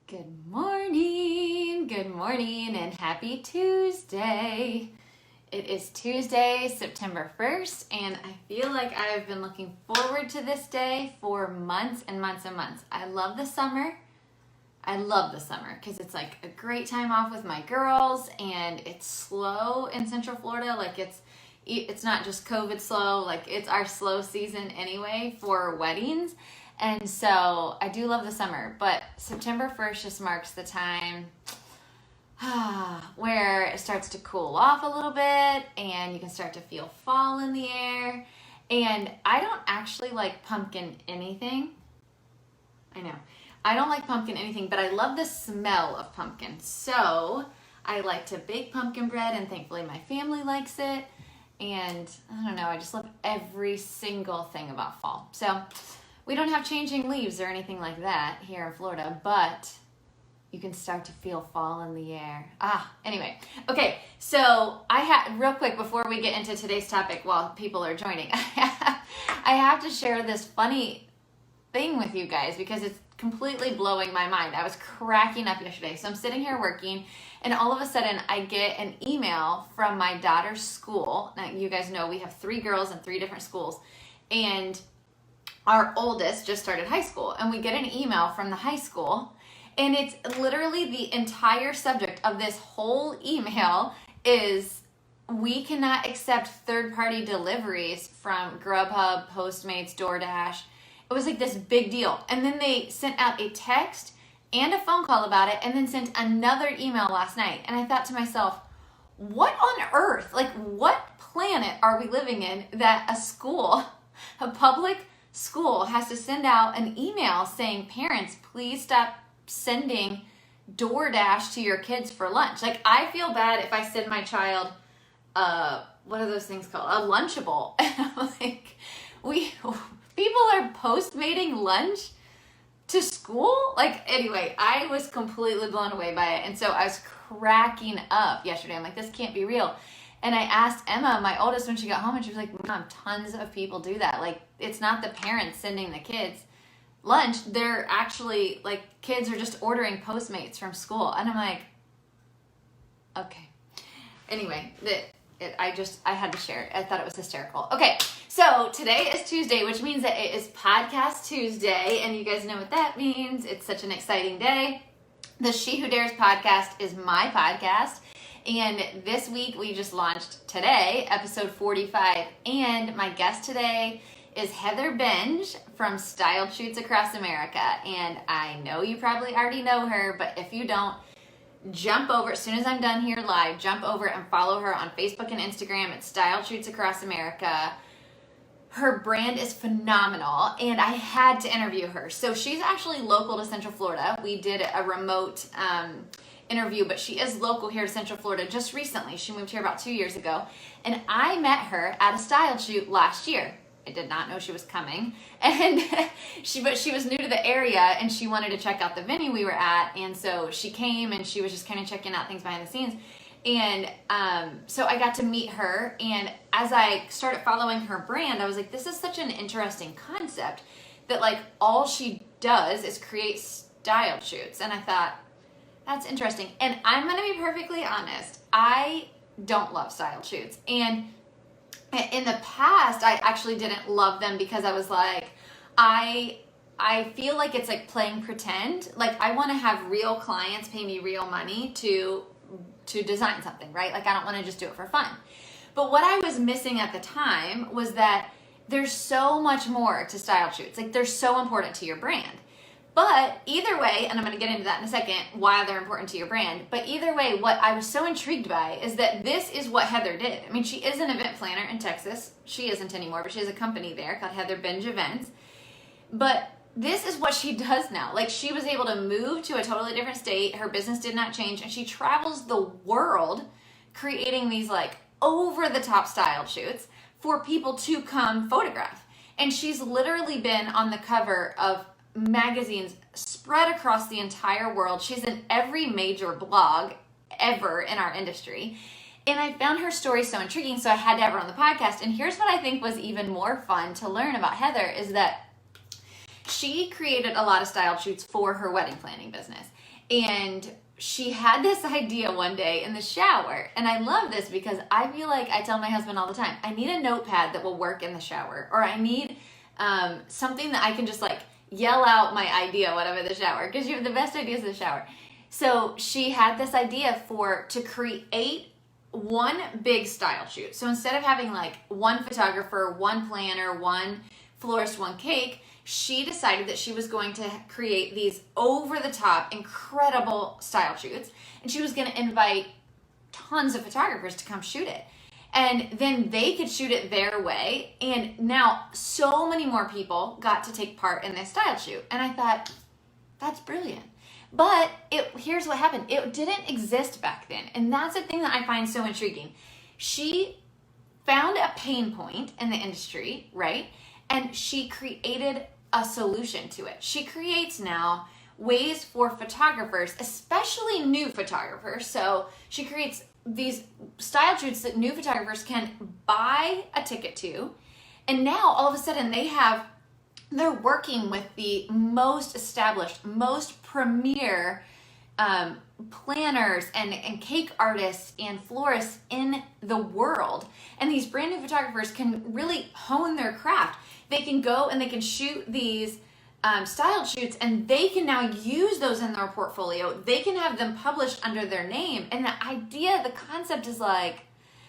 Good morning, and happy Tuesday. It is Tuesday, September 1st, and I feel like I've been looking forward to this day for months and months and months. I love the summer because it's like a great time off with my girls, and it's slow in Central Florida. Like it's not just COVID slow, like it's our slow season anyway for weddings. And so I do love the summer, but September 1st just marks the time where it starts to cool off a little bit and you can start to feel fall in the air. And I don't actually like pumpkin anything. I know. I don't like pumpkin anything, but I love the smell of pumpkin. So I like to bake pumpkin bread, and thankfully my family likes it. And I don't know, I just love every single thing about fall. So we don't have changing leaves or anything like that here in Florida, but you can start to feel fall in the air. Anyway. Okay, so real quick before we get into today's topic while people are joining, I have to share this funny thing with you guys because it's completely blowing my mind. I was cracking up yesterday. So I'm sitting here working, and all of a sudden I get an email from my daughter's school. Now, you guys know we have 3 girls in 3 different schools, and our oldest just started high school, and we get an email from the high school, and it's literally the entire subject of this whole email is we cannot accept third-party deliveries from Grubhub, Postmates, DoorDash. It was like this big deal. And then they sent out a text and a phone call about it, and then sent another email last night. And I thought to myself, what on earth, like what planet are we living in that a public school has to send out an email saying, parents, please stop sending DoorDash to your kids for lunch. Like, I feel bad if I send my child, what are those things called? A Lunchable. And I'm like, people are Postmating lunch to school? Like, anyway, I was completely blown away by it. And so I was cracking up yesterday. I'm like, this can't be real. And I asked Emma, my oldest, when she got home, and she was like, Mom, tons of people do that. Like, it's not the parents sending the kids lunch. They're actually, like, kids are just ordering Postmates from school. And I'm like, okay. Anyway, I had to share it. I thought it was hysterical. Okay, so today is Tuesday, which means that it is Podcast Tuesday. And you guys know what that means. It's such an exciting day. The She Who Dares podcast is my podcast. And this week we just launched today, episode 45. And my guest today is Heather Benge from Styled Shoots Across America. And I know you probably already know her, but if you don't, jump over, as soon as I'm done here live, jump over and follow her on Facebook and Instagram at Styled Shoots Across America. Her brand is phenomenal, and I had to interview her. So she's actually local to Central Florida. We did a remote interview, but she is local here to Central Florida just recently. She moved here about 2 years ago, and I met her at a style shoot last year. I did not know she was coming, and she was new to the area, and she wanted to check out the venue we were at, and so she came, and she was just kind of checking out things behind the scenes. And so I got to meet her, and as I started following her brand, I was like, this is such an interesting concept that, like, all she does is create style shoots. And I thought, that's interesting. And I'm going to be perfectly honest, I don't love style shoots. And in the past, I actually didn't love them because I was like, I feel like it's like playing pretend. Like, I want to have real clients pay me real money to design something, right? Like, I don't want to just do it for fun. But what I was missing at the time was that there's so much more to style shoots. Like, they're so important to your brand. But either way, and I'm going to get into that in a second, why they're important to your brand. But either way, what I was so intrigued by is that this is what Heather did. I mean, she is an event planner in Texas. She isn't anymore, but she has a company there called Heather Benge Events. But this is what she does now. Like, she was able to move to a totally different state. Her business did not change. And she travels the world creating these, like, over-the-top style shoots for people to come photograph. And she's literally been on the cover of magazines spread across the entire world. She's in every major blog ever in our industry. And I found her story so intriguing, so I had to have her on the podcast. And here's what I think was even more fun to learn about Heather is that she created a lot of style shoots for her wedding planning business. And she had this idea one day in the shower. And I love this because I feel like I tell my husband all the time, I need a notepad that will work in the shower, or I need something that I can just like yell out my idea, whatever, the shower, because you have the best ideas in the shower. So she had this idea to create one big style shoot. So instead of having like one photographer, one planner, one florist, one cake, she decided that she was going to create these over-the-top, incredible style shoots, and she was going to invite tons of photographers to come shoot it. And then they could shoot it their way, and now so many more people got to take part in this style shoot. And I thought, that's brilliant. But here's what happened. It didn't exist back then, and that's the thing that I find so intriguing. She found a pain point in the industry, right? And she created a solution to it. She creates now ways for photographers, especially new photographers. So she creates these style shoots that new photographers can buy a ticket to. And now all of a sudden they're working with the most established, most premier planners and cake artists and florists in the world. And these brand new photographers can really hone their craft. They can go and they can shoot these style shoots, and they can now use those in their portfolio. They can have them published under their name. And the idea, the concept is like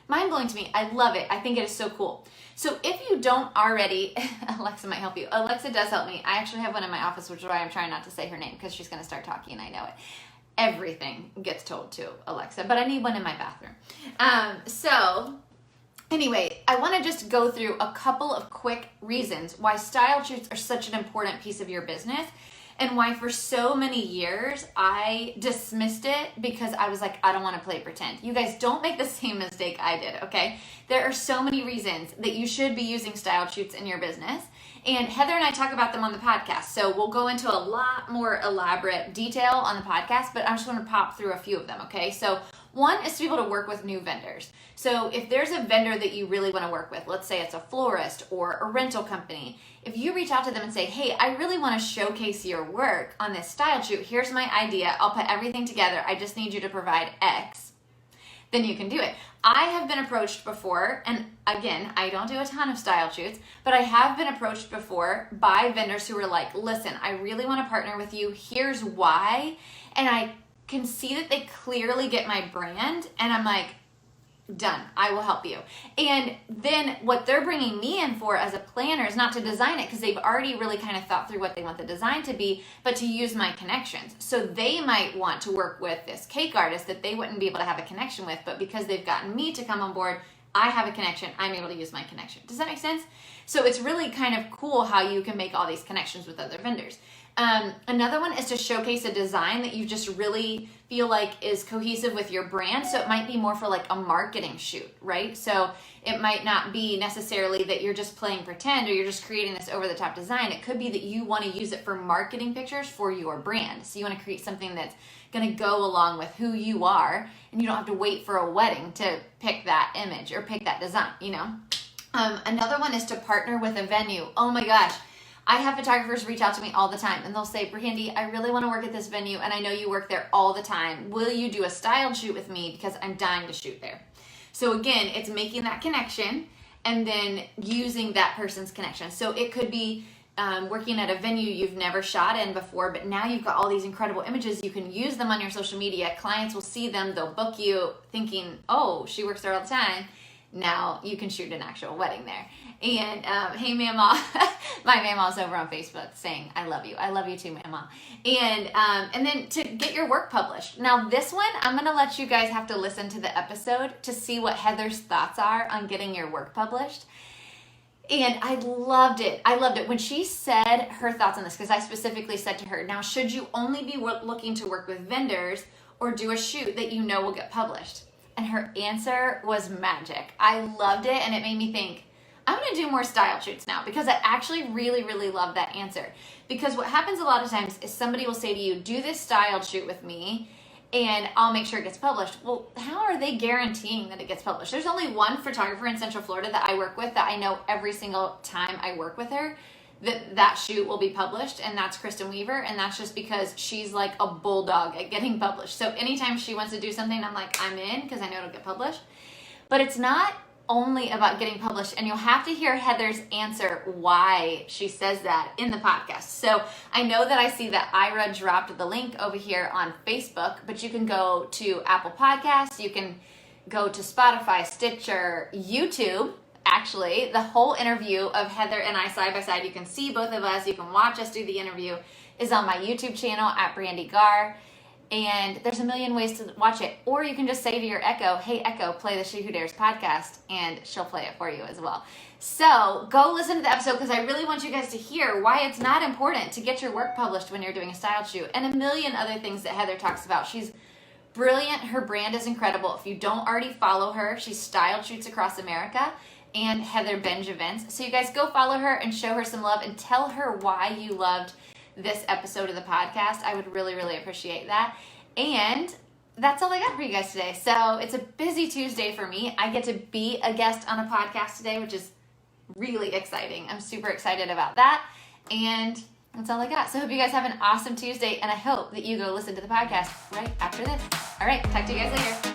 mind-blowing to me. I love it. I think it is so cool. So if you don't already, Alexa might help you. Alexa does help me. I actually have one in my office, which is why I'm trying not to say her name, because she's going to start talking and I know it. Everything gets told to Alexa, but I need one in my bathroom. So anyway, I want to just go through a couple of quick reasons why style shoots are such an important piece of your business, and why for so many years I dismissed it because I was like, I don't want to play pretend. You guys don't make the same mistake I did, okay? There are so many reasons that you should be using style shoots in your business, and Heather and I talk about them on the podcast, so we'll go into a lot more elaborate detail on the podcast, but I just want to pop through a few of them, okay? So one is to be able to work with new vendors. So if there's a vendor that you really want to work with, let's say it's a florist or a rental company, if you reach out to them and say, hey, I really want to showcase your work on this style shoot, here's my idea, I'll put everything together, I just need you to provide X, then you can do it. I have been approached before, and again, I don't do a ton of style shoots, but I have been approached before by vendors who were like, listen, I really want to partner with you, here's why, and I can see that they clearly get my brand, and I'm like, done, I will help you. And then what they're bringing me in for as a planner is not to design it, because they've already really kind of thought through what they want the design to be, but to use my connections. So they might want to work with this cake artist that they wouldn't be able to have a connection with, but because they've gotten me to come on board, I have a connection, I'm able to use my connection. Does that make sense? So it's really kind of cool how you can make all these connections with other vendors. Another one is to showcase a design that you just really feel like is cohesive with your brand. So it might be more for like a marketing shoot, right? So it might not be necessarily that you're just playing pretend or you're just creating this over-the-top design. It could be that you want to use it for marketing pictures for your brand. So you want to create something that's going to go along with who you are, and you don't have to wait for a wedding to pick that image or pick that design, you know? Another one is to partner with a venue. Oh my gosh. I have photographers reach out to me all the time, and they'll say, Brandee, I really want to work at this venue, and I know you work there all the time. Will you do a styled shoot with me, because I'm dying to shoot there? So again, it's making that connection and then using that person's connection. So it could be working at a venue you've never shot in before, but now you've got all these incredible images. You can use them on your social media. Clients will see them. They'll book you thinking, oh, she works there all the time. Now you can shoot an actual wedding there. And hey, Mama, my Mama's over on Facebook saying, I love you. I love you too, Mama. And then to get your work published. Now this one, I'm going to let you guys have to listen to the episode to see what Heather's thoughts are on getting your work published. And I loved it. I loved it when she said her thoughts on this, because I specifically said to her, now should you only be looking to work with vendors or do a shoot that you know will get published? And her answer was magic. I loved it, and it made me think, I'm going to do more style shoots now, because I actually really, really love that answer. Because what happens a lot of times is somebody will say to you, do this style shoot with me, and I'll make sure it gets published. Well, how are they guaranteeing that it gets published? There's only one photographer in Central Florida that I work with that I know every single time I work with her, that shoot will be published, and that's Kristen Weaver, and that's just because she's like a bulldog at getting published. So anytime she wants to do something, I'm like, I'm in, because I know it'll get published. But it's not only about getting published, and you'll have to hear Heather's answer why she says that in the podcast. So I know that I see that Ira dropped the link over here on Facebook, but you can go to Apple Podcasts, you can go to Spotify, Stitcher, YouTube. Actually, the whole interview of Heather and I side by side, you can see both of us, you can watch us do the interview, is on my YouTube channel at Brandee Gaar. And there's a million ways to watch it. Or you can just say to your Echo, hey Echo, play the She Who Dares podcast, and she'll play it for you as well. So go listen to the episode, because I really want you guys to hear why it's not important to get your work published when you're doing a style shoot, and a million other things that Heather talks about. She's brilliant. Her brand is incredible. If you don't already follow her, she styled shoots across America, and Heather Benj events. So you guys go follow her and show her some love, and tell her why you loved this episode of the podcast. I would really, really appreciate that. And that's all I got for you guys today. So it's a busy Tuesday for me. I get to be a guest on a podcast today, which is really exciting. I'm super excited about that. And that's all I got. So I hope you guys have an awesome Tuesday, and I hope that you go listen to the podcast right after this. All right, talk to you guys later.